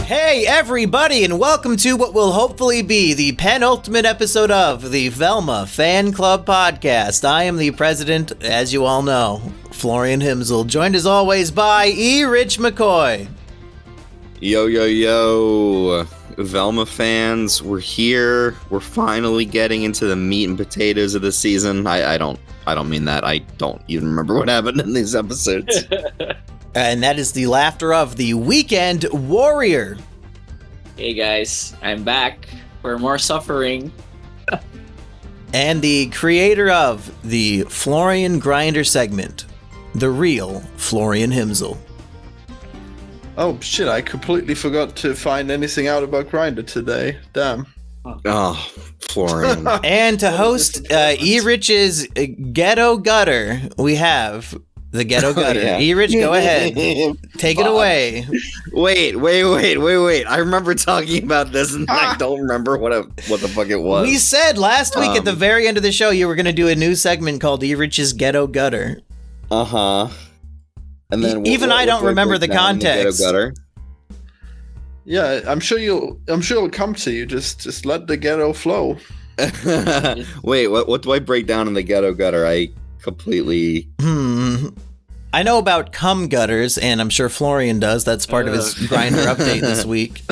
Hey everybody, and welcome to what will hopefully be the penultimate episode of the Velma Fan Club Podcast. I am the president, as you all know, Florian Himsel, joined as always by E. Rich McCoy. Yo, yo, yo, Velma fans, we're here. We're finally getting into the meat and potatoes of the season. I don't mean that. I don't even remember what happened in these episodes. And that is the laughter of the Weekend Warrior. Hey guys, I'm back for more suffering. And the creator of the Florian Grinder segment, the real Florian Himsel. Oh shit, I completely forgot to find anything out about Grindr today. Damn. Oh, Florian. And to host E. Rich's Ghetto Gutter, we have the Ghetto Gutter. Yeah. E. Rich, go ahead. Take it away. Wait. I remember talking about this and I don't remember what the fuck it was. We said last week at the very end of the show you were going to do a new segment called E. Rich's Ghetto Gutter. Uh-huh. And then even I don't remember the context. The ghetto gutter? Yeah, I'm sure it'll come to you. Just let the ghetto flow. Wait, what do I break down in the ghetto gutter? I completely... I know about cum gutters, and I'm sure Florian does. That's part of his Grindr update this week.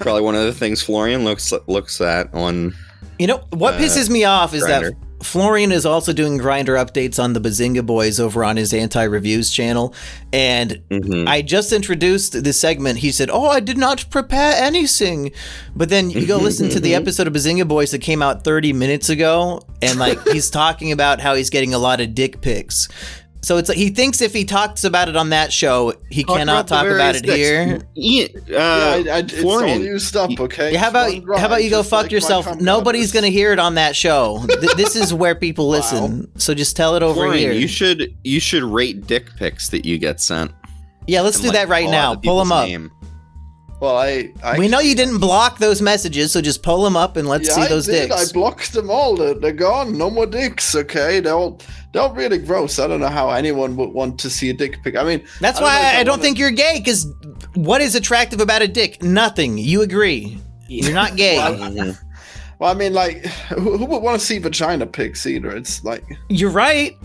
Probably one of the things Florian looks at on... You know, what pisses me off is Grindr. that Florian is also doing Grindr updates on the Bazinga Boys over on his anti-reviews channel. And I just introduced this segment. He said, I did not prepare anything. But then you go listen to the episode of Bazinga Boys that came out 30 minutes ago. And he's talking about how he's getting a lot of dick pics. So it's like he thinks if he talks about it on that show, he cannot talk about it here. It's Florian, all used up, okay? Yeah, how about you go fuck yourself? Nobody's going to hear it on that show. This is where people listen. So just tell it over Florian, here. you should rate dick pics that you get sent. Yeah, let's do that right now. Pull them up. Well, We know you didn't block those messages, so just pull them up and let's see those dicks. I blocked them all. They're gone. No more dicks, okay? They're really gross. I don't know how anyone would want to see a dick pic. I mean, that's why I don't think you're gay, because what is attractive about a dick? Nothing. You agree. You're not gay. Well, I mean, who would want to see vagina pics either? It's like... You're right.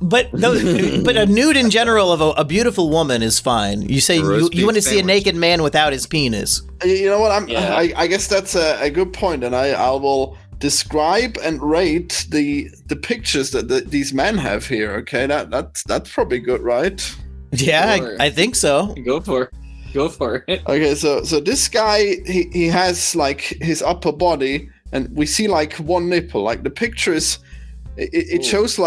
But a nude in general of a beautiful woman is fine. You say you want to see a naked man without his penis. You know what? I guess that's a good point, and I will describe and rate the pictures that these men have here. Okay, that's probably good, right? Yeah, Sure. I think so. Go for it. Okay, so this guy he has his upper body, and we see one nipple. The picture is it shows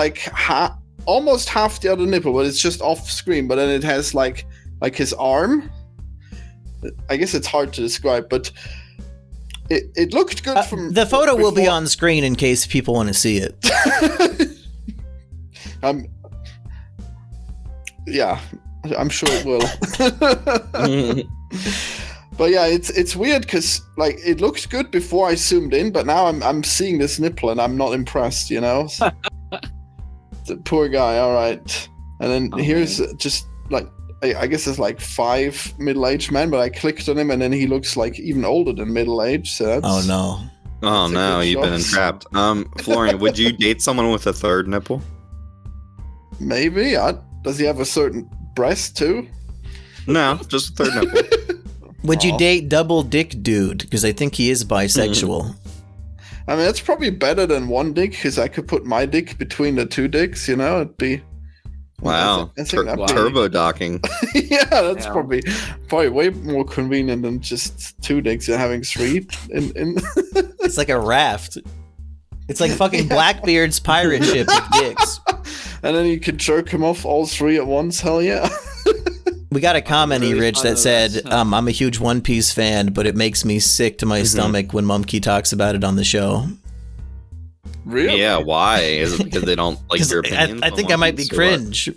almost half the other nipple, but it's just off screen. But then it has like his arm. I guess it's hard to describe, but it looked good from the photo will be on screen in case people want to see it. Yeah, I'm sure it will. But yeah, it's weird because it looked good before I zoomed in, but now I'm seeing this nipple and I'm not impressed, you know. The poor guy. All right, and then here's just I guess it's 5 middle-aged men, but I clicked on him and then he looks even older than middle-aged. So that's, oh no. Oh no, you've been entrapped. Florian, would you date someone with a third nipple? Maybe. Does he have a certain breast too? No, just a third nipple. Would you date double dick dude? Because I think he is bisexual. I mean, that's probably better than one dick, because I could put my dick between the two dicks, you know? It'd be... Wow. Turbo docking. Yeah, that's probably way more convenient than just two dicks and having three. It's like a raft. It's like fucking Blackbeard's pirate ship with dicks. And then you can jerk him off all three at once. Hell yeah. We got a comment, Rich, that said, I'm a huge One Piece fan, but it makes me sick to my stomach when Mumkey talks about it on the show. Really? Yeah, why? Is it because they don't like your opinions? I think I might be cringe.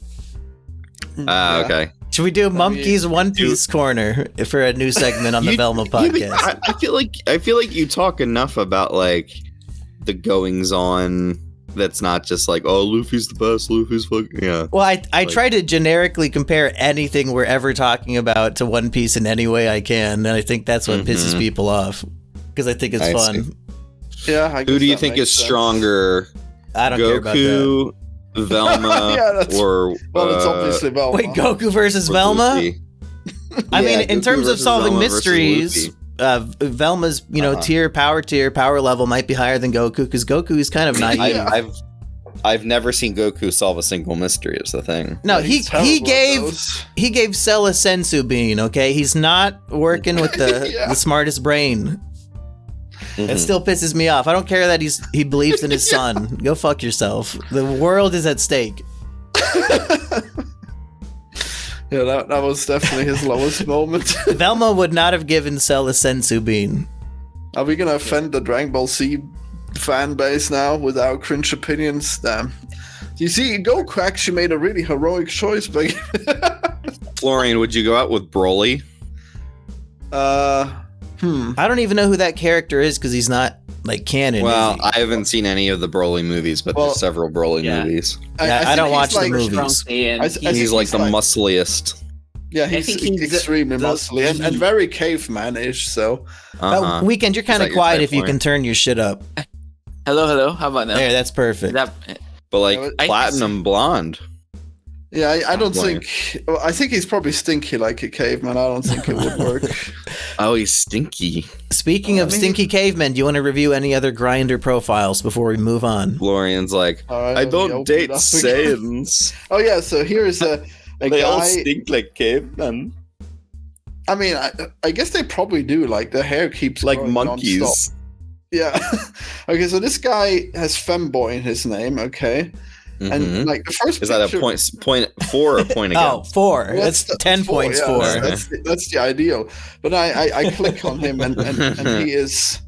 Okay. Should we do Mumkey's One Piece Corner for a new segment on the Velma podcast? I feel like you talk enough about the goings on that's not just like, oh, Luffy's the best, Luffy's fucking, yeah. Well, I try to generically compare anything we're ever talking about to One Piece in any way I can, and I think that's what pisses people off, because I think it's fun. See. Yeah. Who do you think is stronger? I don't care about Goku, Velma, or well, it's obviously Velma. Wait, Goku versus Velma? Luffy? I mean, in Goku terms of versus solving Velma versus mysteries, Velma's power level might be higher than Goku, because Goku is kind of naive. I've never seen Goku solve a single mystery. Is the thing. No, he gave Cell a sensu bean. Okay, he's not working with the smartest brain. It still pisses me off. I don't care that he believes in his son. Go fuck yourself. The world is at stake. Yeah, that was definitely his lowest moment. Velma would not have given Cell a sensu bean. Are we gonna offend the Dragon Ball Z fan base now with our cringe opinions? Damn. You see, Goku actually made a really heroic choice. Florian, would you go out with Broly? I don't even know who that character is, because he's not like canon. Well, I haven't seen any of the Broly movies, but there's several Broly movies. I don't watch the movies. He's like the muscliest. Yeah, he's extremely muscly and very caveman-ish, so. Weekend, you're kind of quiet if you can turn your shit up. Hello. How about now? There, that's perfect. But like platinum blonde. Yeah, I don't think. Well, I think he's probably stinky like a caveman. I don't think it would work. Oh, he's stinky. Speaking of stinky cavemen, do you want to review any other grinder profiles before we move on? Florian's like, I don't date Saiyans. Oh yeah, so here's a they guy. all stink like cavemen. I mean, I guess they probably do. Like the hair keeps like growing monkeys. Non-stop. Yeah. Okay, so this guy has femboy in his name. Okay. And like the first is that a point 4 or a point again? Oh, 4. Well, that's 10 points. 4. That's the ideal. But I click on him and he is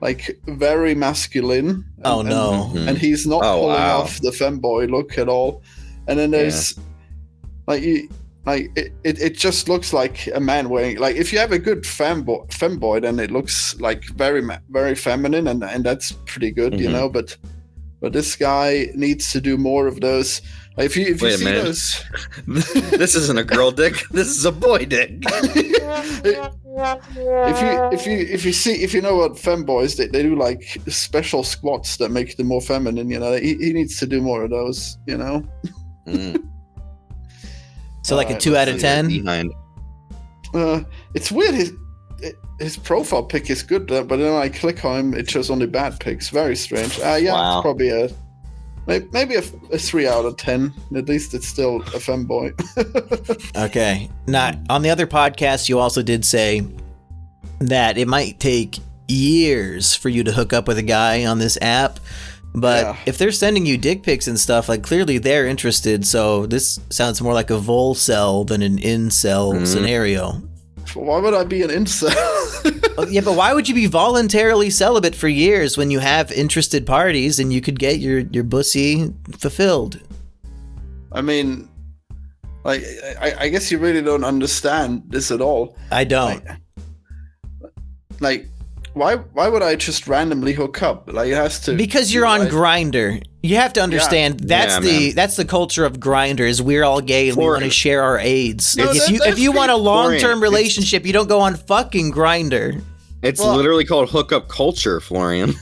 like very masculine. And he's not pulling off the femboy look at all. And then there's it just looks like a man wearing, like, if you have a good femboy, then it looks like very very feminine, and that's pretty good, you know. But this guy needs to do more of those. Like, if you see those, this isn't a girl dick. This is a boy dick. If you know what femboys, they do like special squats that make them more feminine. You know, he needs to do more of those. You know. So like a 2 out of 10. It's weird. His profile pic is good, but then I click on him, it shows only bad pics. Very strange. It's probably maybe a 3 out of 10. At least it's still a femboy. Okay. Now, on the other podcast, you also did say that it might take years for you to hook up with a guy on this app. But if they're sending you dick pics and stuff, like, clearly they're interested. So this sounds more like a volcel than an incel scenario. Why would I be an incel? Yeah, but why would you be voluntarily celibate for years when you have interested parties and you could get your bussy fulfilled? I mean, like, I guess you really don't understand this at all. I don't. Like, why would I just randomly hook up? Like, it has to, because you're on Grindr. You have to understand that's the culture of Grindr. Is we're all gay and we want to share our AIDS. No, if you want a long-term relationship, you don't go on fucking Grindr. It's literally called hookup culture, Florian.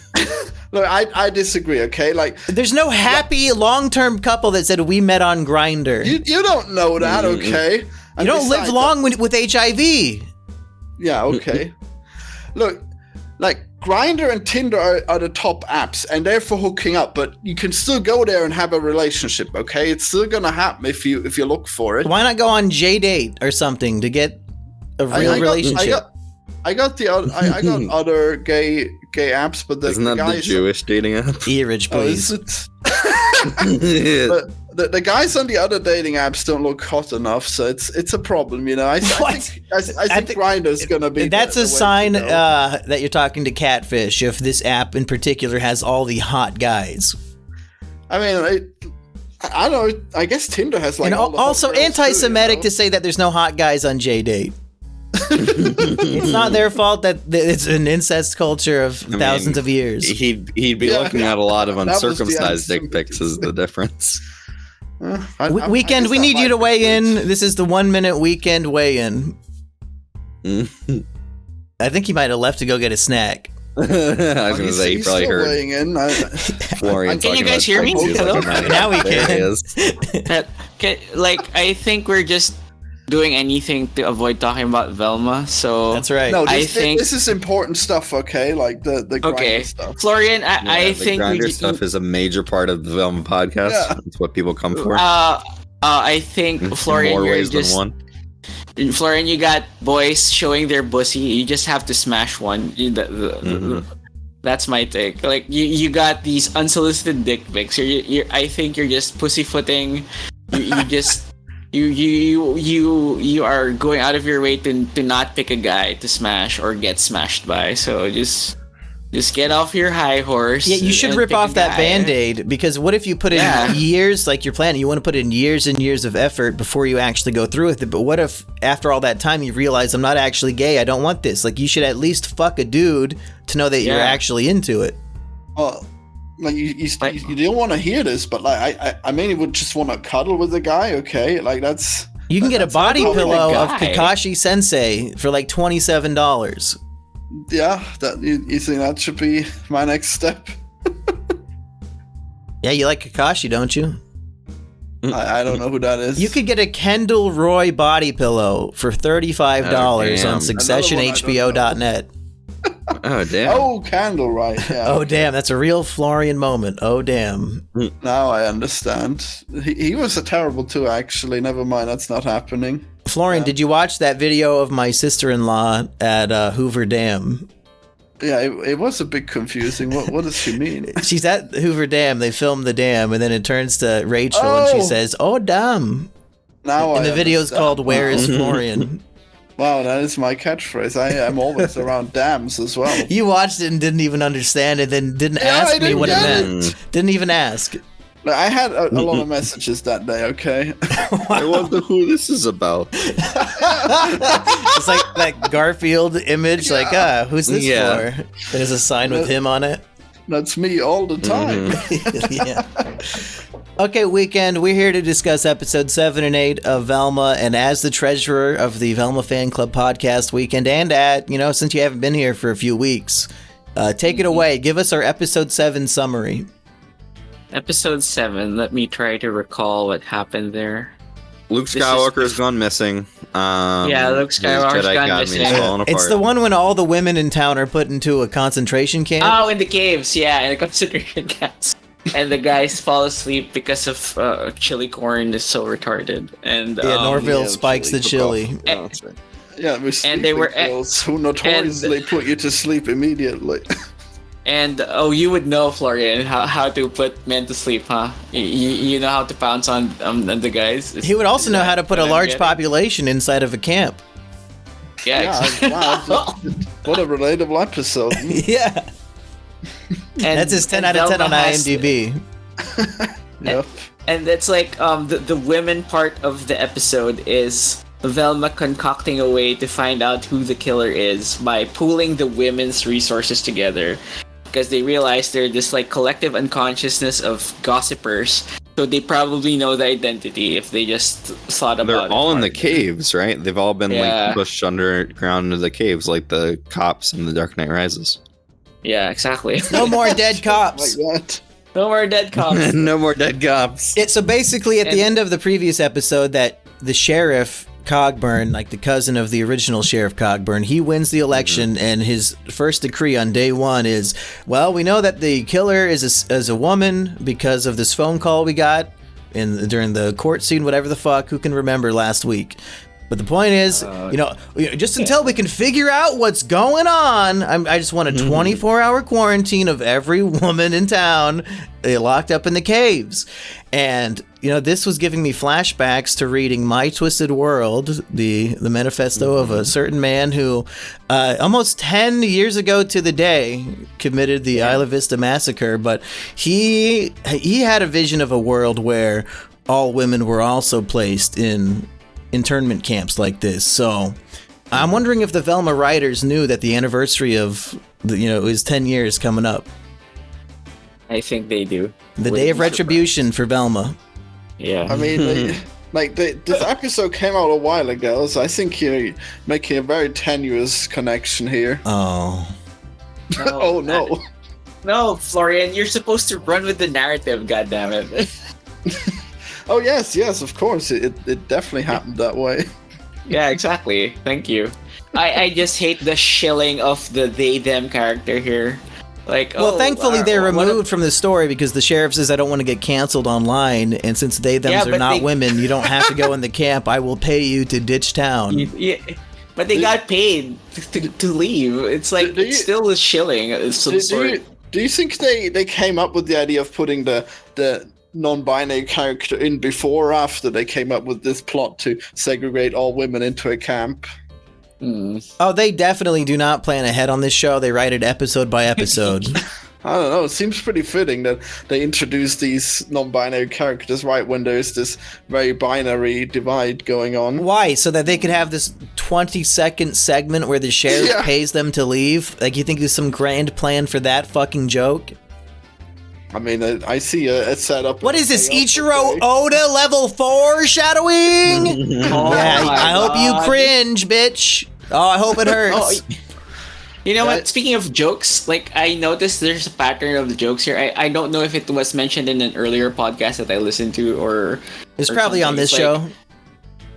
Look, I disagree. Okay, like, there's no happy long-term couple that said we met on Grindr. You don't know that, okay? You don't live long with HIV. Yeah, okay. Look. Like, Grindr and Tinder are the top apps, and they're for hooking up. But you can still go there and have a relationship. Okay, it's still gonna happen if you look for it. Why not go on JDate or something to get a real relationship? I got other gay apps, but isn't that the Jewish dating app? Earage, please. But the guys on the other dating apps don't look hot enough, so it's a problem, you know. I think Grindr's gonna be. That's a sign that you're talking to catfish. If this app in particular has all the hot guys. I mean, I don't know. I guess Tinder has like. And also anti-Semitic to say that there's no hot guys on JDate. It's not their fault that it's an incest culture of thousands of years. He'd be looking at a lot of uncircumcised dick pics is the difference. Weekend, we need you to weigh in. This is the 1 minute weekend weigh-in. I think he might have left to go get a snack. I was going to say, he probably heard. Weighing in. Florian, can you guys hear me? Hello? Now we can. I think we're just doing anything to avoid talking about Velma. So that's right. No, I think this is important stuff. Okay, like the grinder stuff. Florian, I think the grinder stuff is a major part of the Velma podcast. Yeah. It's what people come for. I think Florian, more you're ways just than one. Florian, you got boys showing their pussy. You just have to smash one. That's my take. Like you got these unsolicited dick pics. I think you're just pussyfooting. You are going out of your way to not pick a guy to smash or get smashed by. So just get off your high horse. Yeah, you should rip off that Band-Aid, because what if you put in years, like you're planning, you want to put in years and years of effort before you actually go through with it. But what if after all that time you realize I'm not actually gay, I don't want this? Like, you should at least fuck a dude to know that you're actually into it. Well, like you don't want to hear this, but like I mainly would just want to cuddle with a guy. Okay, like that's. You can get a body pillow of Kakashi Sensei for like $27. Yeah, you think that should be my next step? Yeah, you like Kakashi, don't you? I don't know who that is. You could get a Kendall Roy body pillow for $35 on SuccessionHBO.net. Oh, damn. Oh, Candle, right. Yeah. Oh, damn. That's a real Florian moment. Oh, damn. Now I understand. He was terrible too, actually. Never mind. That's not happening. Florian, did you watch that video of my sister-in-law at Hoover Dam? Yeah, it was a bit confusing. What does she mean? She's at Hoover Dam. They filmed the dam, and then it turns to Rachel, and she says, "Oh, damn." Now and the video's called "Where is Florian?" Wow, that is my catchphrase. I am always around dams as well. You watched it and didn't even understand it, then didn't ask me what it meant. Didn't even ask. I had a lot of messages that day, okay? I wonder who this is about. It's like that Garfield image, who's this for? There's a sign with him on it. That's me all the time. Yeah. Okay, Weekend, we're here to discuss episode 7 and 8 of Velma, and as the treasurer of the Velma Fan Club Podcast, Weekend, and since you haven't been here for a few weeks, take it away. Give us our episode 7 summary. Episode 7, let me try to recall what happened there. Luke Skywalker has gone missing. Luke Skywalker's gone missing. It's the one when all the women in town are put into a concentration camp. Oh, in the caves, in the concentration camps. And the guys fall asleep because of chili corn is so retarded. And Norville spikes the chili. And they were girls who notoriously put you to sleep immediately. And you would know, Florian, how to put men to sleep, huh? You know how to pounce on the guys. He would also know how to put a large population inside of a camp. Yeah. Wow, what a relatable episode. Yeah. And that's his 10 out of 10 on IMDb. Yep. And it's like the women part of the episode is Velma concocting a way to find out who the killer is by pooling the women's resources together, because they realize they're this like collective unconsciousness of gossipers, so they probably know the identity if they just thought about it. They're all in the caves, right? They've all been like pushed underground into the caves, like the cops in The Dark Knight Rises. Yeah, exactly. No more dead cops. Like that. No more dead cops. No more dead cops. So basically, at the end of the previous episode, that the sheriff Cogburn, like the cousin of the original Sheriff Cogburn, he wins the election, and his first decree on day 1 is, well, we know that the killer is a woman because of this phone call we got during the court scene, whatever the fuck, who can remember last week. But the point is, just until we can figure out what's going on, I just want a 24-hour quarantine of every woman in town locked up in the caves. And, this was giving me flashbacks to reading My Twisted World, the manifesto of a certain man who, almost 10 years ago to the day, committed the Isla Vista massacre. But he had a vision of a world where all women were also placed in internment camps like this. So I'm wondering if the Velma writers knew that the anniversary of, is 10 years coming up. I think they do. The day of retribution for Velma. Yeah. I mean, this episode came out a while ago, so I think you're making a very tenuous connection here. Oh. No, oh, no. No, Florian, you're supposed to run with the narrative, goddammit. Oh, yes, of course. It definitely happened that way. Yeah, exactly. Thank you. I just hate the shilling of the they-them character here. Thankfully they're removed from the story because the sheriff says I don't want to get canceled online, and since they-thems are not women, you don't have to go in the camp. I will pay you to ditch town. Yeah, but they got paid to leave. It's like it's still a shilling of some sort. Do you think they came up with the idea of putting the non-binary character in before or after they came up with this plot to segregate all women into a camp? Oh, they definitely do not plan ahead on this show. They write it episode by episode. I don't know. It seems pretty fitting that they introduce these non-binary characters right when there's this very binary divide going on. Why? So that they could have this 20-second segment where the sheriff pays them to leave? Like, you think there's some grand plan for that fucking joke? I mean, I see a setup. What is this, Ichiro Oda level 4 shadowing? I hope you cringe, bitch. Oh, I hope it hurts. You know what? Speaking of jokes, I noticed there's a pattern of the jokes here. I don't know if it was mentioned in an earlier podcast that I listened to or... It's probably on this show.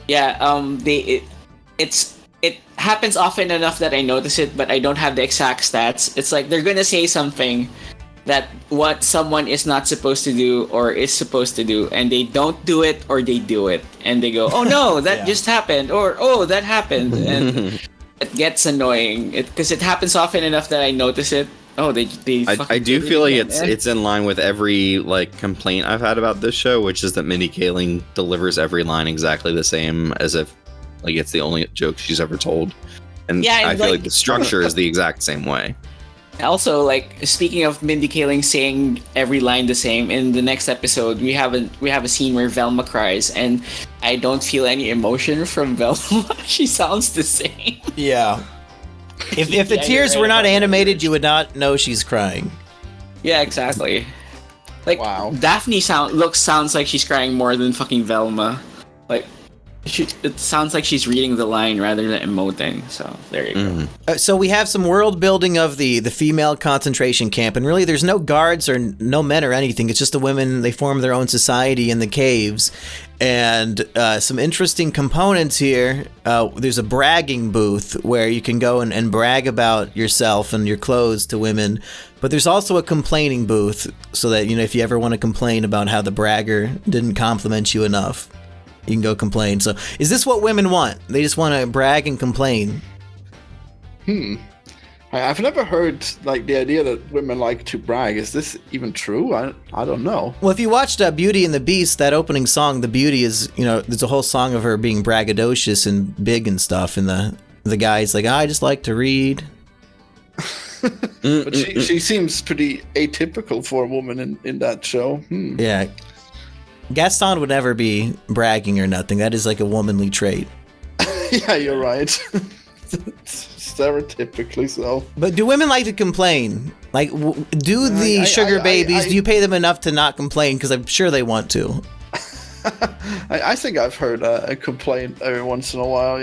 Yeah, it happens often enough that I notice it, but I don't have the exact stats. It's like they're gonna say something that what someone is not supposed to do or is supposed to do, and they don't do it or they do it, and they go, oh no, that just happened, or oh, that happened, and it gets annoying because it happens often enough that I notice it. Oh, they I do feel like it's in line with every complaint I've had about this show, which is that Mindy Kaling delivers every line exactly the same, as if it's the only joke she's ever told, and I feel like the structure is the exact same way. Also, speaking of Mindy Kaling saying every line the same, in the next episode we have a scene where Velma cries, and I don't feel any emotion from Velma. She sounds the same. Yeah. If the tears were not animated, you would not know she's crying. Yeah, exactly. Wow. Daphne sounds like she's crying more than fucking Velma. It sounds like she's reading the line rather than emoting. So there you go. So we have some world building of the female concentration camp, and really there's no guards or no men or anything. It's just the women. They form their own society in the caves, and some interesting components here. There's a bragging booth where you can go and brag about yourself and your clothes to women, but there's also a complaining booth so that if you ever want to complain about how the bragger didn't compliment you enough, you can go complain. So, is this what women want? They just want to brag and complain? I've never heard the idea that women like to brag. Is this even true? I don't know. Well, if you watched Beauty and the Beast, that opening song, the Beauty is, there's a whole song of her being braggadocious and big and stuff, and the guy's like, I just like to read. But she seems pretty atypical for a woman in that show. Yeah. Gaston would never be bragging or nothing. That is a womanly trait. Yeah, you're right. Stereotypically so. But do women like to complain? Do the sugar babies, do you pay them enough to not complain? Because I'm sure they want to. I think I've heard a complaint every once in a while,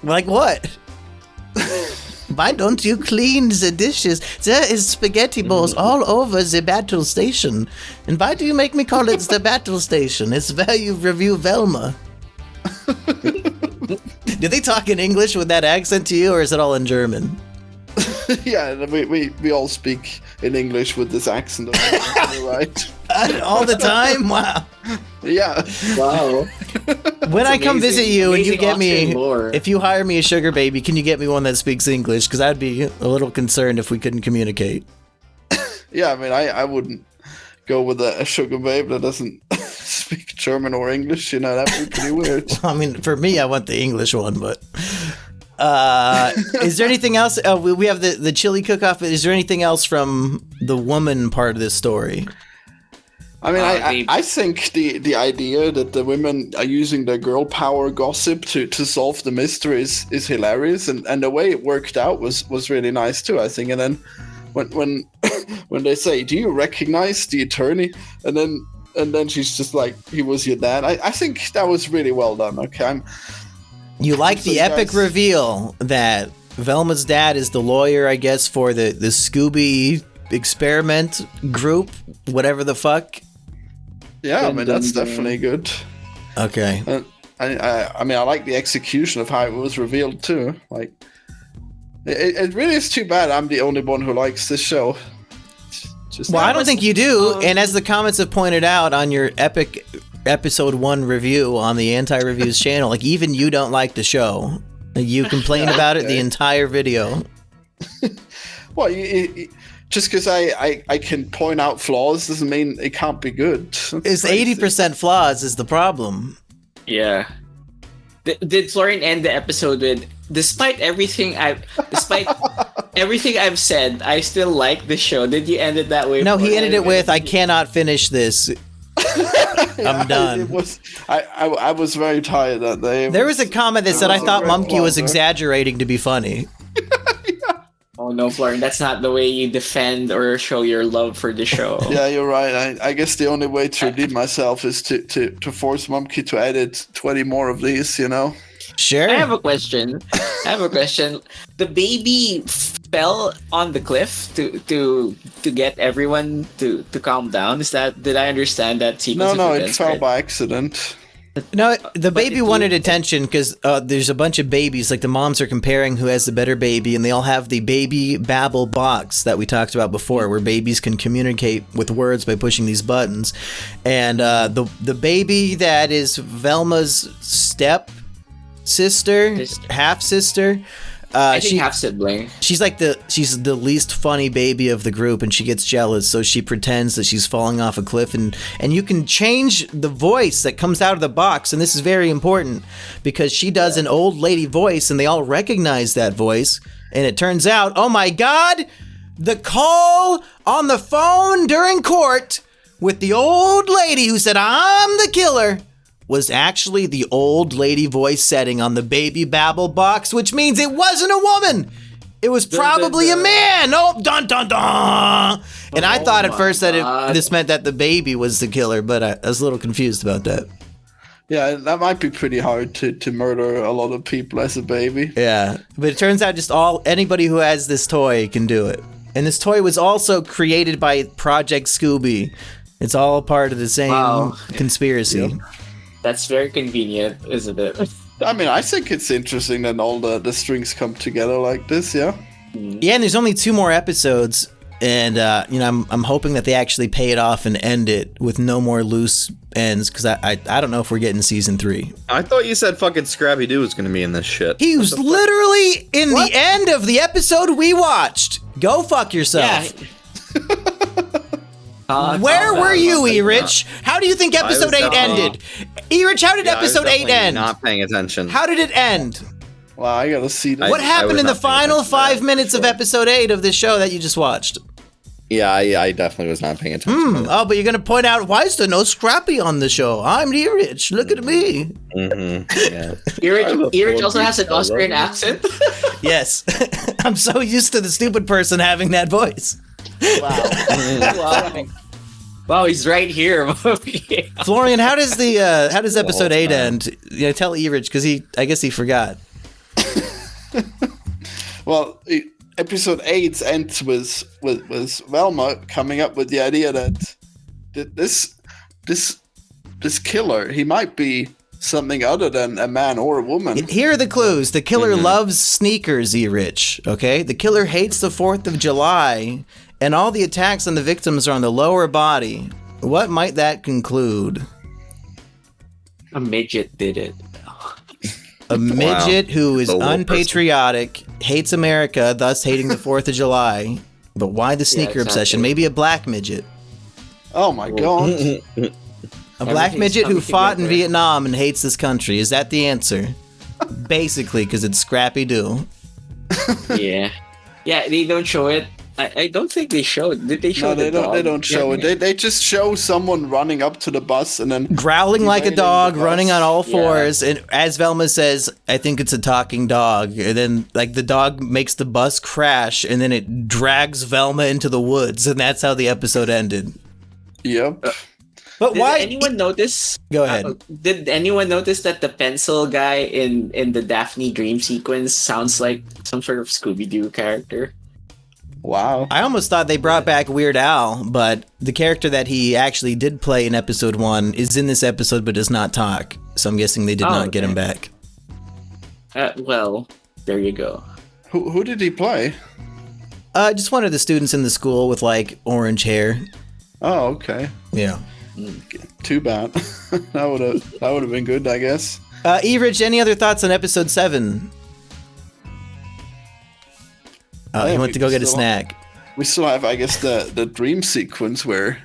Like what? Why don't you clean the dishes? There is spaghetti balls all over the battle station. And why do you make me call it the battle station? It's where you review Velma. Do they talk in English with that accent to you, or is it all in German? Yeah, we all speak in English with this accent. Right? All the time? Wow. Yeah. Wow. When I come visit you and you get me, lore. if you hire me a sugar baby, can you get me one that speaks English? Because I'd be a little concerned if we couldn't communicate. Yeah, I mean, I wouldn't go with a sugar babe that doesn't speak German or English. That'd be pretty weird. I mean, for me, I want the English one, but... is there anything else? We have the chili cook-off, but is there anything else from the woman part of this story? I mean, I think the idea that the women are using their girl power gossip to solve the mystery is hilarious, and the way it worked out was really nice too, I think. And then when when they say, "Do you recognize the attorney?" and then she's just like, "He was your dad." I think that was really well done. Okay, you like the epic reveal that Velma's dad is the lawyer, I guess, for the Scooby experiment group, whatever the fuck. Yeah, I mean, that's definitely good. Okay. I mean, I like the execution of how it was revealed too. Like, it really is too bad I'm the only one who likes this show. Well, I don't think you do. And as the comments have pointed out on your epic episode 1 review on the Anti-Reviews channel, like, even you don't like the show. You complain about it the entire video. Well, just because I can point out flaws doesn't mean it can't be good. It's 80% flaws is the problem. Yeah. Did Florian end the episode with, despite everything I've said, I still like the show? Did you end it that way? No, he ended it with, I cannot finish this. I'm done. I was very tired that day. There was a comment that said, I thought Mumkey was exaggerating to be funny. Oh no, Florian, that's not the way you defend or show your love for the show. Yeah, you're right. I guess the only way to redeem myself is to force Mumkey to edit 20 more of these, you know? Sure. I have a question. The baby fell on the cliff to get everyone to calm down. Did I understand that sequence? No, it fell by accident. No, the baby wanted attention because there's a bunch of babies. Like, the moms are comparing who has the better baby, and they all have the baby babble box that we talked about before, where babies can communicate with words by pushing these buttons. And the baby that is Velma's step sister, half sister. I think half sibling. She's the least funny baby of the group, and she gets jealous, so she pretends that she's falling off a cliff, and you can change the voice that comes out of the box, and this is very important because she does an old lady voice, and they all recognize that voice, and it turns out, oh my god, the call on the phone during court with the old lady who said, "I'm the killer," was actually the old lady voice setting on the baby babble box, which means it wasn't a woman. It was probably a man. Oh, dun dun dun. And I thought at first that this meant that the baby was the killer, but I was a little confused about that. Yeah, that might be pretty hard to murder a lot of people as a baby. Yeah, but it turns out just anybody who has this toy can do it. And this toy was also created by Project Scooby. It's all part of the same conspiracy. Yep. That's very convenient, isn't it? I mean, I think it's interesting that all the strings come together like this, yeah? Yeah, and there's only 2 more episodes, and I'm hoping that they actually pay it off and end it with no more loose ends, because I don't know if we're getting season 3. I thought you said fucking Scrappy-Doo was going to be in this shit. He was literally in the end of the episode we watched. Go fuck yourself. Yeah. Where were you, E-Rich? How do you think episode 8 ended? E-Rich, how did episode 8 end? Not paying attention. How did it end? Well, I gotta see that. What happened in the final 5 minutes of episode 8 of this show that you just watched? Yeah, I definitely was not paying attention. Oh, but you're gonna point out, why is there no Scrappy on the show? I'm E-Rich. Look at me. Mm-hmm. Yeah. E-Rich also has an Austrian accent. Yes. I'm so used to the stupid person having that voice. Wow, he's right here. Florian, how does episode 8 end? Tell E-Rich, because I guess he forgot. Well, episode 8 ends with Velma coming up with the idea that this killer, he might be something other than a man or a woman. Here are the clues. The killer loves sneakers, E-Rich, okay? The killer hates the 4th of July, and all the attacks on the victims are on the lower body. What might that conclude? A midget did it. A midget who is unpatriotic, hates America, thus hating the 4th of July. But why the sneaker obsession? Maybe a black midget. Oh my god. A black midget who fought in Vietnam and hates this country. Is that the answer? Basically, because it's Scrappy-Doo. Yeah. Yeah, they don't show it I don't think they showed. Did they show No, the dog? they don't show it. They just show someone running up to the bus and then growling like a dog, running on all fours, Yeah. and as Velma says, I think it's a talking dog. And then, like, the dog makes the bus crash, and then it drags Velma into the woods, and that's how the episode ended. Yep. But Did why? anyone notice? Go ahead. Did anyone notice that the pencil guy in the Daphne dream sequence sounds like some sort of Scooby-Doo character? Wow. I almost thought they brought back Weird Al, but the character that he actually did play in episode 1 is in this episode but does not talk. So I'm guessing they did not get him back. Well, there you go. Who did he play? Just one of the students in the school with like orange hair. Oh, okay. Yeah. Too bad. that would have been good, I guess. E-Rich, any other thoughts on episode 7? He went to go get a snack. We still have, I guess, the dream sequence where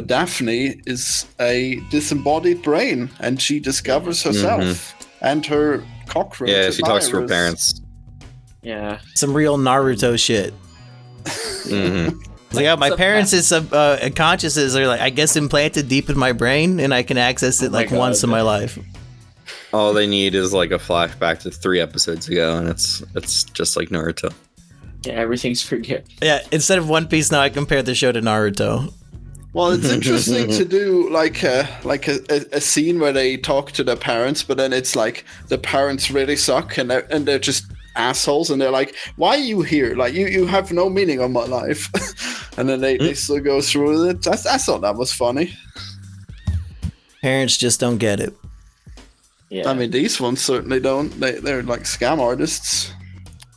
Daphne is a disembodied brain and she discovers herself and her cockroach. Yeah, she talks to her virus. parents. Yeah. Some real Naruto shit. Like, oh, my parents' consciousness are like, I guess, implanted deep in my brain, and I can access it like once in my life. All they need is like a flashback to 3 episodes ago, and it's just like Naruto. Yeah, everything's forgiven. Yeah, instead of One Piece, now I compare the show to Naruto. Well, it's interesting to do like a scene where they talk to their parents, but then it's like the parents really suck and they're just assholes, and they're like, "Why are you here? Like you have no meaning on my life." And then they still go through with it. I thought that was funny. Parents just don't get it. Yeah. I mean, these ones certainly don't. They're like scam artists.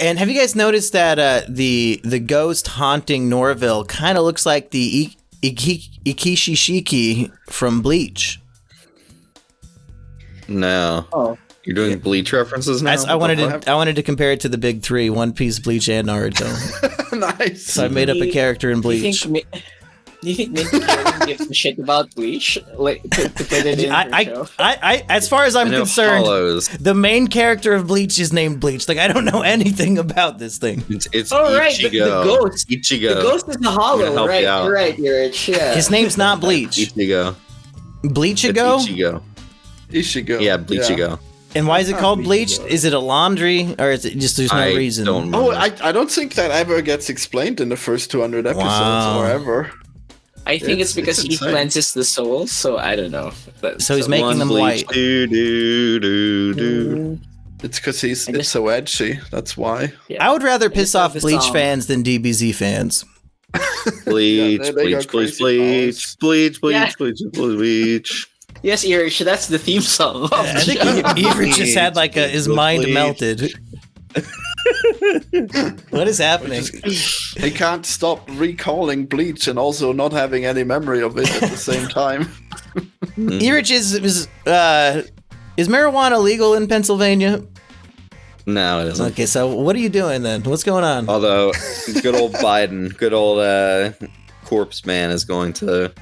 And have you guys noticed that the ghost haunting Norville kind of looks like the Ikishishiki from Bleach? No. Oh. You're doing Bleach references now? I wanted to compare it to the big 3: One Piece, Bleach, and Naruto. Nice. So I made up a character in Bleach. Do you think Minty Kaling gives a shit about Bleach? Like to put it in her show? I, as far as I'm concerned, the main character of Bleach is named Bleach. Like, I don't know anything about this thing. It's Oh, right, Ichigo. the ghost. Ichigo. The ghost is the hollow, right? You're right, Rich. Yeah. His name's not Bleach. Ichigo. Bleachigo? It's Ichigo. Ishigo. Yeah, Bleachigo. And why is it called Bleach? Is it a laundry, or is it just there's no reason? Don't Oh, remember. I don't think that ever gets explained in the first 200 episodes or ever. I think it's because he insane. cleanses the soul, so I don't know. So he's making them Bleach, white. do. It's because it's so edgy. That's why. Yeah. I would rather piss off the Bleach song. fans than DBZ fans. Bleach, Yeah, they go bleach, crazy bleach, bleach, Yeah. bleach, bleach, bleach. Yes, Irish, that's the theme song. Of I think Everett just had like his mind Bleach. melted. What is happening? He can't stop recalling Bleach and also not having any memory of it at the same time. Erich, is marijuana legal in Pennsylvania? No, it isn't. Okay, so what are you doing then? What's going on? Although, good old Biden, good old corpse man is going to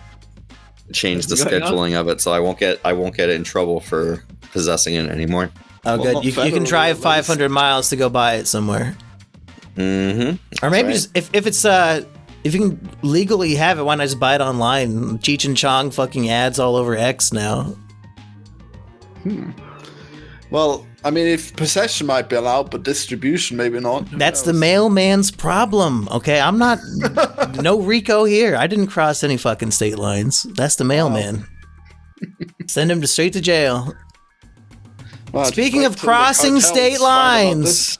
change the What's going on? scheduling of it, so I won't get in trouble for possessing it anymore. Oh, Well, good. not You can federally, drive at least. 500 miles to go buy it somewhere. Mm-hmm. Or maybe right. just if you can legally have it, why not just buy it online? Cheech and Chong fucking ads all over X now. Well, I mean, if possession might be allowed, but distribution maybe not. Who That's the knows? mailman's problem. Okay, I'm not no Rico here. I didn't cross any fucking state lines. That's the mailman. Send him straight to jail. Well, just Speaking wait of till the crossing cartels state find out lines. this.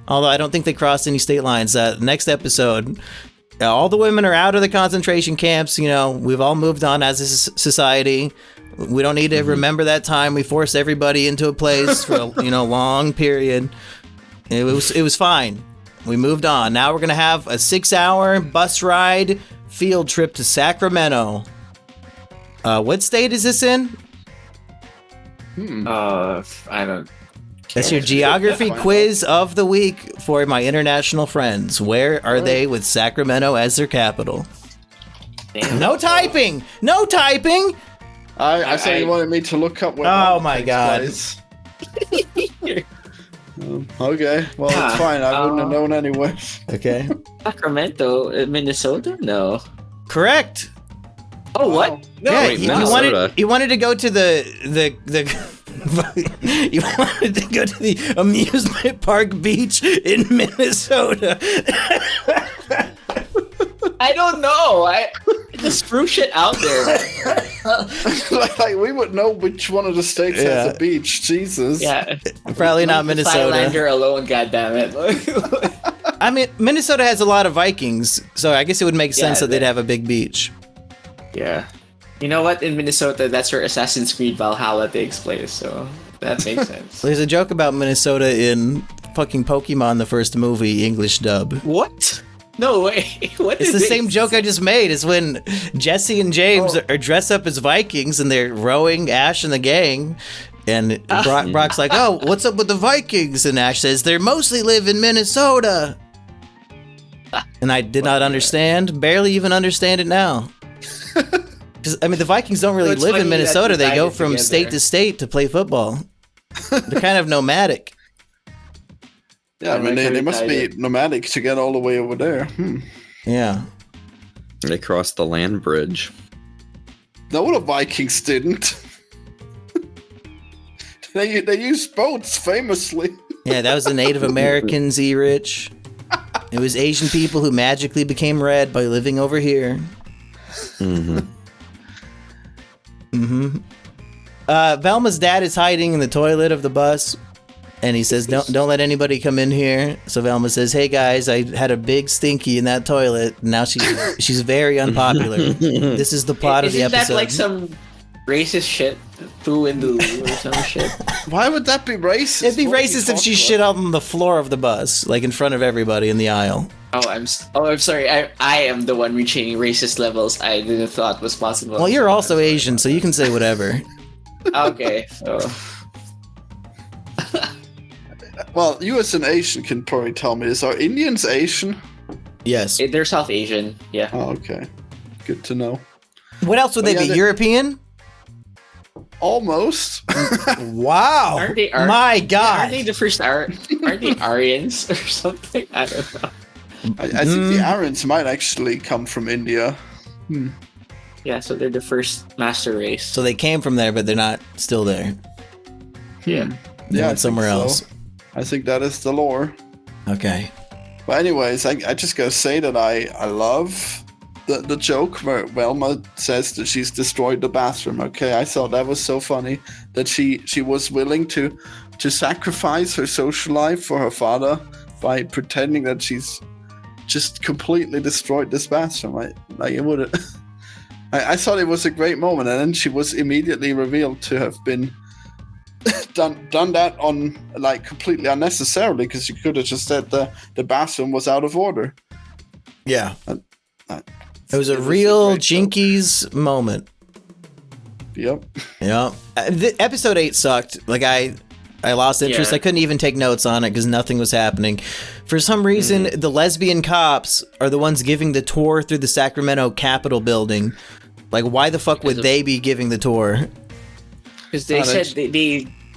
Although I don't think they crossed any state lines. Next episode, all the women are out of the concentration camps. You know, we've all moved on as a society. We don't need to remember that time we forced everybody into a place for a long period. It was fine. We moved on. Now we're gonna have a 6-hour bus ride field trip to Sacramento. What state is this in? I don't. That's your geography quiz of the week for my international friends. Where are they with Sacramento as their capital? Damn. No typing! No typing! I thought you wanted me to look up where. Oh that my takes God. place. Okay, well, it's fine. I wouldn't have known anyway. Okay. Sacramento, Minnesota? No. Correct. Oh, what? No, yeah, he wanted to go to the you wanted to go to the amusement park beach in Minnesota. I don't know. I just threw shit out there. like we would know which one of the states has a beach. Jesus. Yeah. Probably not Minnesota. Highlander alone, goddammit. I mean, Minnesota has a lot of Vikings, so I guess it would make sense that they'd have a big beach. Yeah. You know what? In Minnesota, that's where Assassin's Creed Valhalla takes place, so that makes sense. There's a joke about Minnesota in fucking Pokemon, the first movie, English dub. What? No way. What it's the same joke I just made. It's when Jesse and James are dressed up as Vikings and they're rowing Ash and the gang. And Brock's like, oh, what's up with the Vikings? And Ash says, they mostly live in Minnesota. And I did not understand, barely even understand it now. Because, I mean, the Vikings don't really live in Minnesota. They go from state to state to play football. They're kind of nomadic. Yeah, I mean, they must be nomadic to get all the way over there. Yeah. They crossed the land bridge. No, the Vikings didn't. They used boats, famously. Yeah, that was the Native Americans, E-Rich. It was Asian people who magically became red by living over here. Velma's dad is hiding in the toilet of the bus. And he says, don't let anybody come in here. So Velma says, hey guys, I had a big stinky in that toilet. Now she's very unpopular. This is the plot of the episode. Isn't that like some racist shit threw in the loo or some shit? Why would that be racist? It'd be racist if she shit on the floor of the bus, like in front of everybody in the aisle. Oh, I'm sorry. I am the one reaching racist levels I didn't thought was possible. Well, you're also Asian, so you can say whatever. Okay, so... Well, you as an Asian can probably tell me this. Are Indians Asian? Yes. They're South Asian, yeah. Oh, okay. Good to know. What else would they be? European? Almost. Wow. My God. Aren't they the first aren't they Aryans or something? I don't know. I think the Aryans might actually come from India. Yeah, so they're the first master race. So they came from there, but they're not still there. Yeah. They went somewhere else. I think that is the lore. Okay. But anyways, I just gotta say that I love the joke where Velma says that she's destroyed the bathroom. Okay, I thought that was so funny that she was willing to sacrifice her social life for her father by pretending that she's just completely destroyed this bathroom. I thought it was a great moment, and then she was immediately revealed to have been done that on like completely unnecessarily, because you could have just said the bathroom was out of order. Yeah. It was a real Jinkies moment. Yep. Yeah. Episode 8 sucked. Like I lost interest. Yeah. I couldn't even take notes on it because nothing was happening. For some reason, the lesbian cops are the ones giving the tour through the Sacramento Capitol building. Like, why the fuck would they be giving the tour? Because they said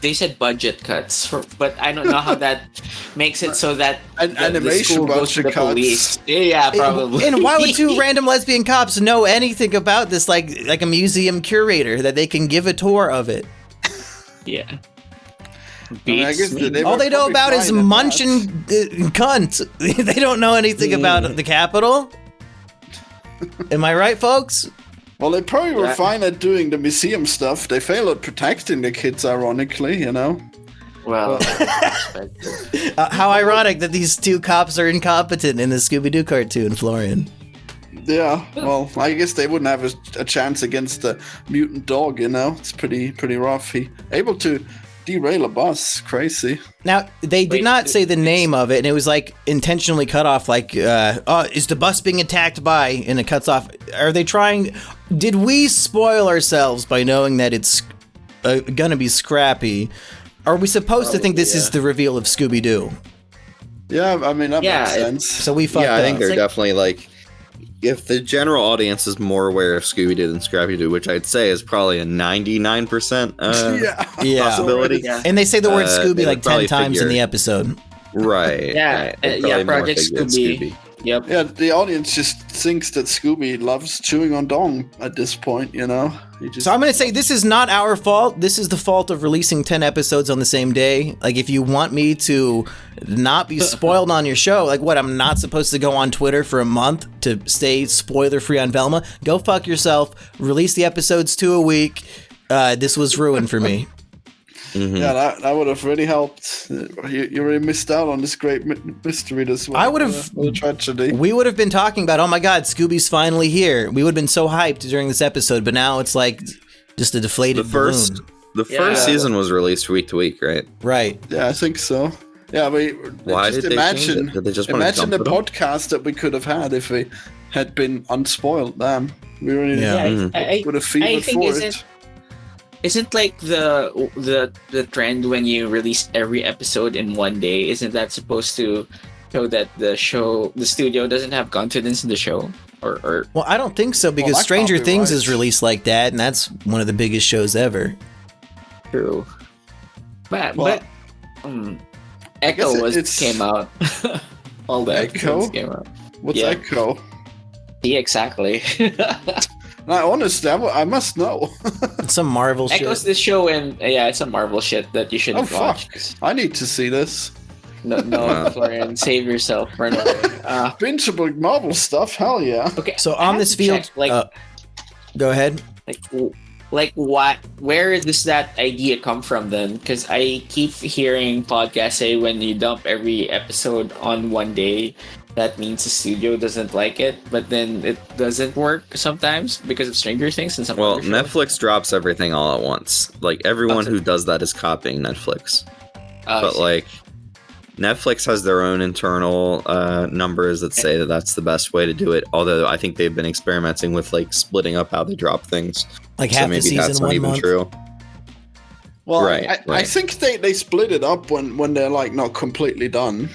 they said budget cuts, but I don't know how that makes it so that the school goes to the police. Yeah, probably. And why would two random lesbian cops know anything about this, like a museum curator, that they can give a tour of it? Yeah. I guess all they know about is munchin' cunt. They don't know anything about the Capitol. Am I right, folks? Well, they probably were fine at doing the museum stuff. They fail at protecting the kids, ironically, you know? Well, how ironic that these two cops are incompetent in the Scooby-Doo cartoon, Florian. Yeah, well, I guess they wouldn't have a chance against the mutant dog, you know? It's pretty rough. He able to derail a bus. Crazy. Now, they did not say the name of it, and it was like intentionally cut off, like, is the bus being attacked by, and it cuts off. Are they trying, did we spoil ourselves by knowing that it's gonna be Scrappy? Are we supposed to think this is the reveal of Scooby-Doo? Yeah, I mean, that makes sense. So we fucked up. I think they're definitely like, if the general audience is more aware of Scooby-Doo than Scrappy-Doo, which I'd say is probably a 99% possibility. Yeah. And they say the word Scooby like 10 times in the episode. Right. Yeah, right. yeah. Project Scooby. Yep. Yeah, the audience just thinks that Scooby loves chewing on dong at this point, you know? So I'm going to say this is not our fault. This is the fault of releasing 10 episodes on the same day. Like, if you want me to not be spoiled on your show, like what, I'm not supposed to go on Twitter for a month to stay spoiler-free on Velma? Go fuck yourself. Release the episodes 2 a week. This was ruined for me. Mm-hmm. Yeah, that would have really helped. You really missed out on this great mystery this week. I would have. Tragedy. We would have been talking about, oh my god, Scooby's finally here. We would have been so hyped during this episode, but now it's like just a deflated balloon. The first season was released week to week, right? Right. Yeah, I think so. Yeah, Why just did imagine, they just imagine the dump it podcast that we could have had if we had been unspoiled. Damn, we really would have fevered for it. Isn't like the trend when you release every episode in one day? Isn't that supposed to show that the studio doesn't have confidence in the show? Or well, I don't think so, because Stranger Things is released like that, and that's one of the biggest shows ever. True. But Echo came out. All the Echo came out. What's Echo? Yeah, exactly. Honestly, I must know. Some Marvel shit. Echo's the show, and it's some Marvel shit that you shouldn't watch. Fuck. I need to see this. No, Florian, save yourself. Run away. Bingeable Marvel stuff, hell yeah. Okay. So on this field, go ahead. Like what? Where does that idea come from then? Because I keep hearing podcasts say when you dump every episode on one day, that means the studio doesn't like it, but then it doesn't work sometimes because of Stranger Things and something. Well, Netflix drops everything all at once. Like, everyone who does that is copying Netflix. But like, Netflix has their own internal numbers that say that that's the best way to do it. Although I think they've been experimenting with like splitting up how they drop things. Like half the season, that's not even true. Well, I think they split it up when they're like not completely done.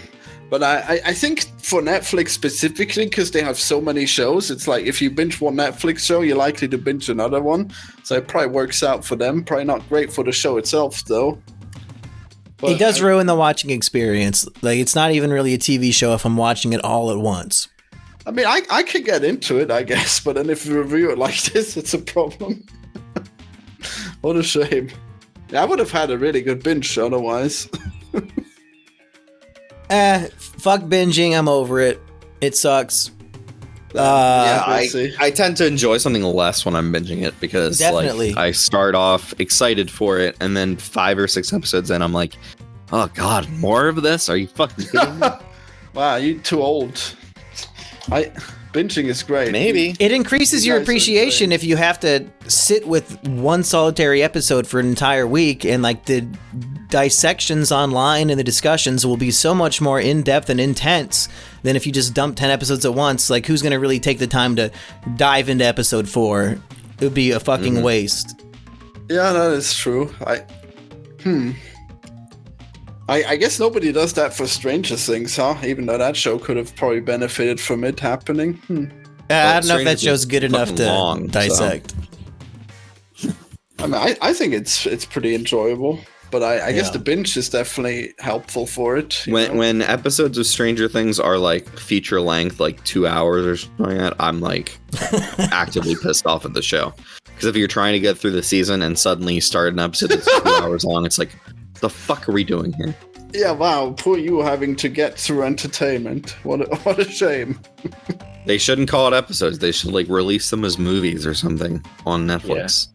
But I think for Netflix specifically, because they have so many shows, it's like if you binge one Netflix show, you're likely to binge another one. So it probably works out for them. Probably not great for the show itself, though. But it does ruin the watching experience. Like, it's not even really a TV show if I'm watching it all at once. I mean, I could get into it, I guess. But then if you review it like this, it's a problem. What a shame. Yeah, I would have had a really good binge otherwise. Fuck binging, I'm over it. It sucks. I tend to enjoy something less when I'm binging it because like, I start off excited for it, and then 5 or 6 episodes in, I'm like, oh god, more of this? Are you fucking kidding me? Wow, you're too old. Binging is great. Maybe. It increases your appreciation if you have to sit with one solitary episode for an entire week, and like the dissections online and the discussions will be so much more in-depth and intense than if you just dump 10 episodes at once. Like, who's going to really take the time to dive into episode 4? It would be a fucking waste. Yeah, that is true. I guess nobody does that for Stranger Things, huh? Even though that show could have probably benefited from it happening. I don't know if that show's good enough to dissect. So. I mean, I think it's pretty enjoyable. But I guess the binge is definitely helpful for it. When episodes of Stranger Things are like feature length, like 2 hours or something like that, I'm like actively pissed off at the show. Because if you're trying to get through the season and suddenly you start an episode that's 2 hours long, it's like, the fuck are we doing here? Yeah, wow, poor you having to get through entertainment. What a shame. They shouldn't call it episodes. They should like release them as movies or something on Netflix. Yeah.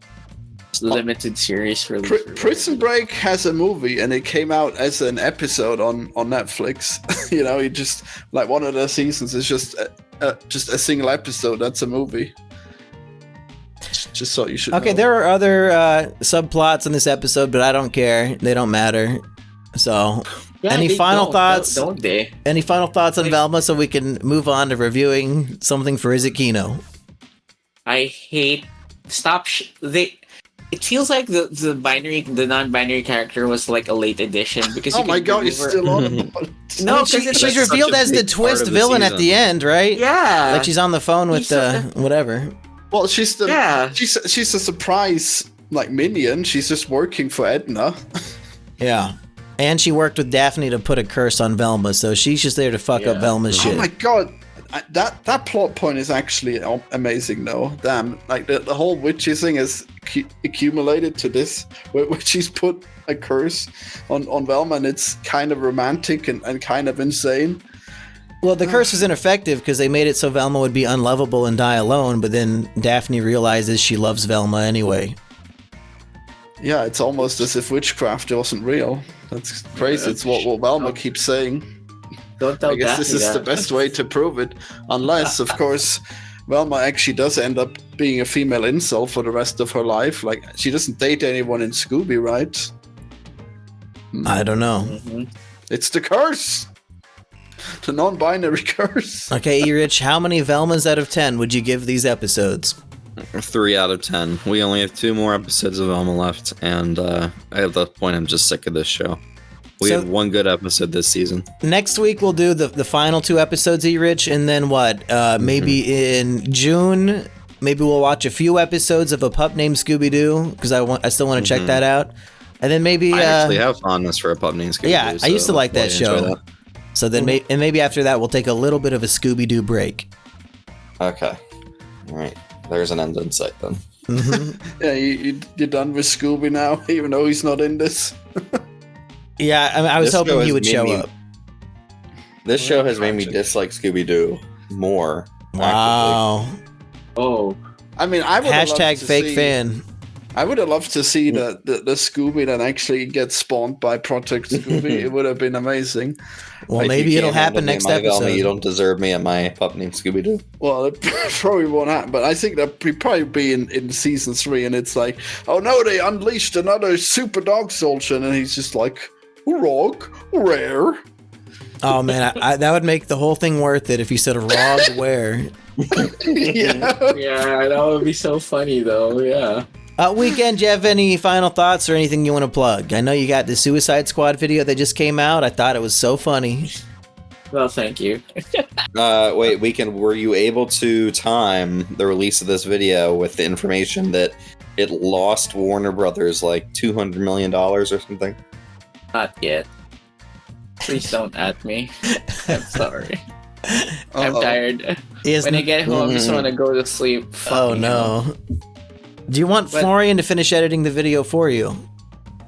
Limited series for Prison Break has a movie, and it came out as an episode on Netflix. You know, it just like one of the seasons is just a single episode. That's a movie. Just so you should. Okay, know. there are other subplots in this episode, but I don't care. They don't matter. So, any final thoughts? Don't they? Any final thoughts on Velma, so we can move on to reviewing something for Is It Kino? I hate. It feels like the non-binary character was like a late addition because oh my god, he's still on. No, she's revealed as the twist villain at the end, right? Yeah, like she's on the phone with whatever. Well, she's a surprise like minion. She's just working for Edna. Yeah, And she worked with Daphne to put a curse on Velma, so she's just there to fuck up Velma's shit. Oh my god. That plot point is actually amazing, though. Damn, like the whole witchy thing is accumulated to this, where she's put a curse on Velma, and it's kind of romantic and kind of insane. Well, the curse was ineffective because they made it so Velma would be unlovable and die alone, but then Daphne realizes she loves Velma anyway. Yeah, it's almost as if witchcraft wasn't real. That's crazy. It's what Velma keeps saying. Don't tell I guess Daphne this is the best way to prove it. Unless, of course, Velma actually does end up being a female incel for the rest of her life. Like, she doesn't date anyone in Scooby, right? I don't know. Mm-hmm. It's the curse! The non-binary curse. Okay, E-Rich, how many Velmas out of 10 would you give these episodes? 3 out of 10. We only have 2 more episodes of Velma left, and at the point I'm just sick of this show. We had 1 good episode this season. Next week we'll do the final 2 episodes, E-Rich, and then what? Maybe in June, maybe we'll watch a few episodes of A Pup Named Scooby-Doo, because I still want to check that out. And then maybe... I actually have fondness for A Pup Named Scooby-Doo. Yeah, I used to like that show. So then maybe after that we'll take a little bit of a Scooby-Doo break. Okay. All right. There's an end in sight then. Yeah, you're done with Scooby now, even though he's not in this. Yeah, I was hoping he would show up. This show has made me dislike Scooby-Doo more. Wow. Actively. Oh. I mean, I would # fake fan. I would have loved to see the Scooby that actually gets spawned by Project Scooby. It would have been amazing. Well, like, maybe it'll happen next episode. Velma, you don't deserve me and my pup named Scooby-Doo. Well, it probably won't happen, but I think that will probably be in season 3, and it's like, oh no, they unleashed another super dog soldier, and he's just like, Rog, rare. Oh man, that would make the whole thing worth it if you said Rog, where. Yeah, that would be so funny though, yeah. Weekend, do you have any final thoughts or anything you want to plug? I know you got the Suicide Squad video that just came out. I thought it was so funny. Well, thank you. Wait, Weekend, were you able to time the release of this video with the information that it lost Warner Brothers like $200 million or something? Not yet. Please don't at me. I'm sorry. I'm tired. When I get home, I just want to go to sleep. Oh no. Do you want Florian to finish editing the video for you?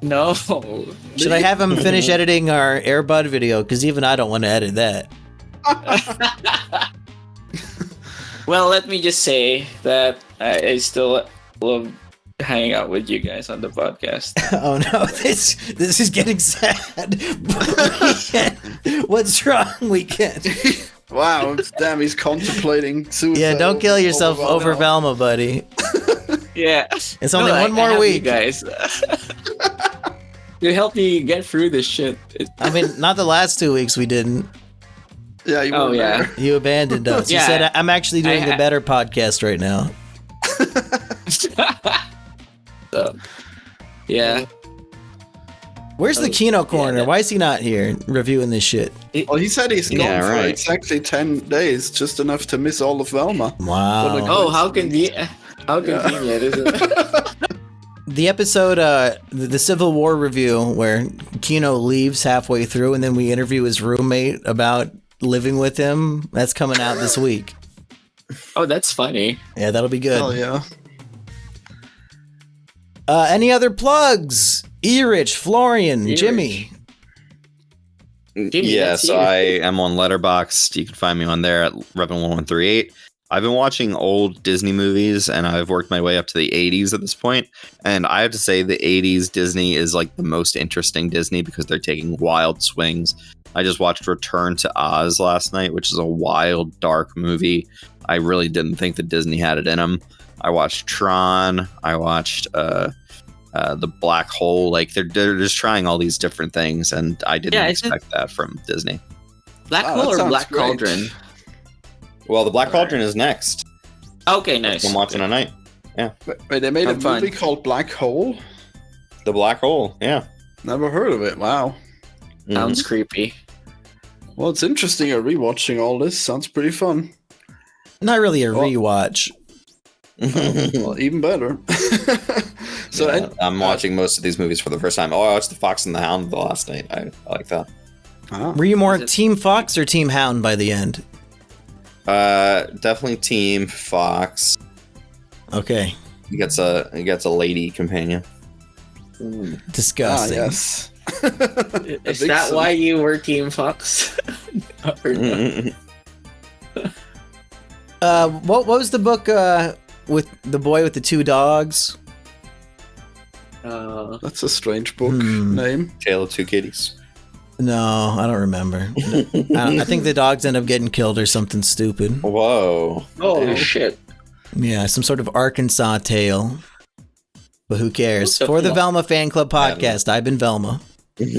No. Should I have him finish editing our Airbud video? Because even I don't want to edit that. Well, let me just say that I still love hanging out with you guys on the podcast. Oh no, this is getting sad. What's wrong, Weekend? Wow, damn, he's contemplating suicide. Yeah, don't kill yourself over Velma, buddy. Yeah. It's only one more week. You guys. You helped me get through this shit. I mean, not the last 2 weeks we didn't. Yeah, you abandoned us. You said, I'm actually doing the better podcast right now. So, yeah. Where's the Kino Corner? Why is he not here reviewing this shit? Well, he said he's gone for exactly 10 days, just enough to miss all of Velma. Wow. Oh, how convenient, isn't it? The episode, the Civil War review, where Kino leaves halfway through and then we interview his roommate about living with him, that's coming out this week. Oh, that's funny. Yeah, that'll be good. Oh, yeah. Any other plugs? E-Rich, Florian, Jimmy. Yes, I am on Letterboxd. You can find me on there at Revan1138. I've been watching old Disney movies, and I've worked my way up to the 80s at this point. And I have to say, the 80s Disney is like the most interesting Disney because they're taking wild swings. I just watched Return to Oz last night, which is a wild, dark movie. I really didn't think that Disney had it in them. I watched Tron. I watched The Black Hole. Like they're just trying all these different things, and I didn't expect that from Disney. Black Hole or Black Cauldron? Well, the Black Cauldron is next. Okay, nice. I'm watching tonight. Yeah. Wait, they made a movie called Black Hole? The Black Hole, yeah. Never heard of it. Wow. Sounds creepy. Well, it's interesting. Rewatching all this sounds pretty fun. Not really a rewatch. Well, even better. So yeah, I'm watching most of these movies for the first time. Oh, I watched The Fox and the Hound the last night. I like that. Were you more Team Fox or Team Hound by the end? Definitely Team Fox. Okay. He gets a lady companion. Disgusting. Yes. Is that why you were Team Fox? What was the book with the boy with the two dogs? That's a strange book name. Tale of Two Kitties. No, I don't remember. I think the dogs end up getting killed or something stupid. Whoa. Oh, shit. Yeah, some sort of Arkansas tale. But who cares? For the Velma Fan Club Podcast, I've been Velma. Is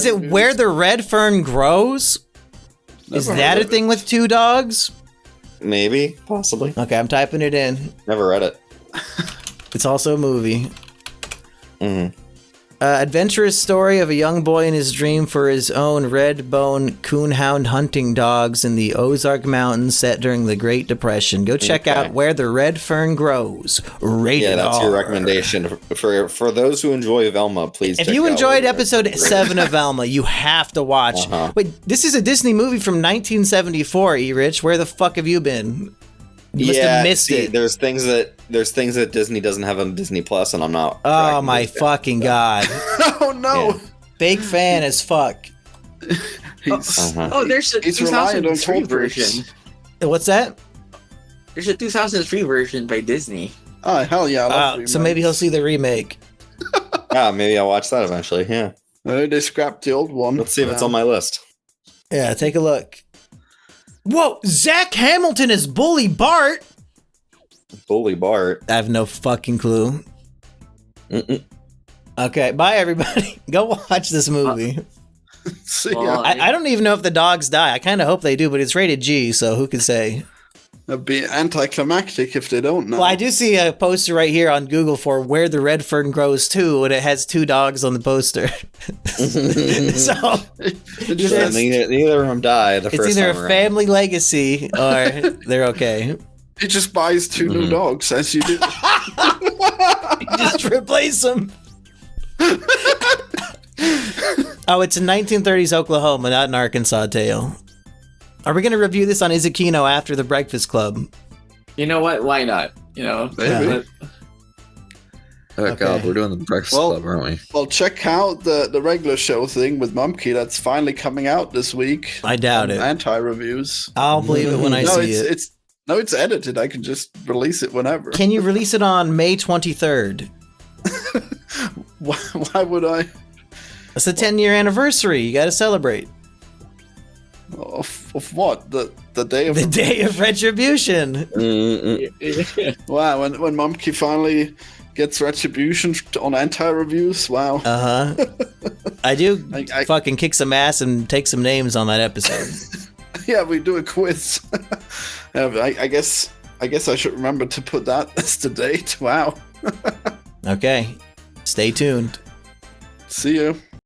it where the red fern grows? Is that a thing with two dogs? Maybe, possibly. Okay, I'm typing it in. Never read it. It's also a movie. Adventurous story of a young boy and his dream for his own red-bone coonhound hunting dogs in the Ozark Mountains set during the Great Depression. Go check out Where the Red Fern Grows. Rated that's R. your recommendation. For those who enjoy Velma, please If check you out enjoyed episode 7 of Velma, you have to watch. Wait, this is a Disney movie from 1974, E-Rich. Where the fuck have you been? You must have missed it. There's things that Disney doesn't have on Disney Plus, and I'm not. Oh my fucking god! Oh no! Yeah. Big fan as fuck. There's a 2003 version. What's that? There's a 2003 version by Disney. Oh hell yeah! I love so maybe he'll see the remake. Maybe I'll watch that eventually. Yeah. They scrapped the old one. Let's see if it's on my list. Yeah, take a look. Whoa, Zach Hamilton is Bully Bart. Bully Bart. I have no fucking clue. Okay, bye everybody. Go watch this movie. See ya. I don't even know if the dogs die. I kind of hope they do, but it's rated G, so who can say? It'd be anticlimactic if they don't know. Well, I do see a poster right here on Google for Where the Red Fern Grows To, and it has two dogs on the poster. So neither of them die. It's either a family legacy or they're okay. He just buys two new dogs, as you do. Just replace them. Oh, it's a 1930s Oklahoma, not an Arkansas tale. Are we going to review this on Izakino after the Breakfast Club? You know what? Why not? You know, maybe. Oh god, we're doing the Breakfast Club, aren't we? Well, check out the regular show thing with Mumkey that's finally coming out this week. I doubt it. Anti-reviews. I'll believe it when I see it. It's edited. I can just release it whenever. Can you release it on May 23rd? Why would I? It's the 10-year anniversary. You got to celebrate. Of what? The day of... The day of retribution. Wow, when Mumkey finally gets retribution on anti-reviews, wow. I do fucking kick some ass and take some names on that episode. Yeah, we do a quiz. I guess I should remember to put that as the date. Wow. Okay. Stay tuned. See you.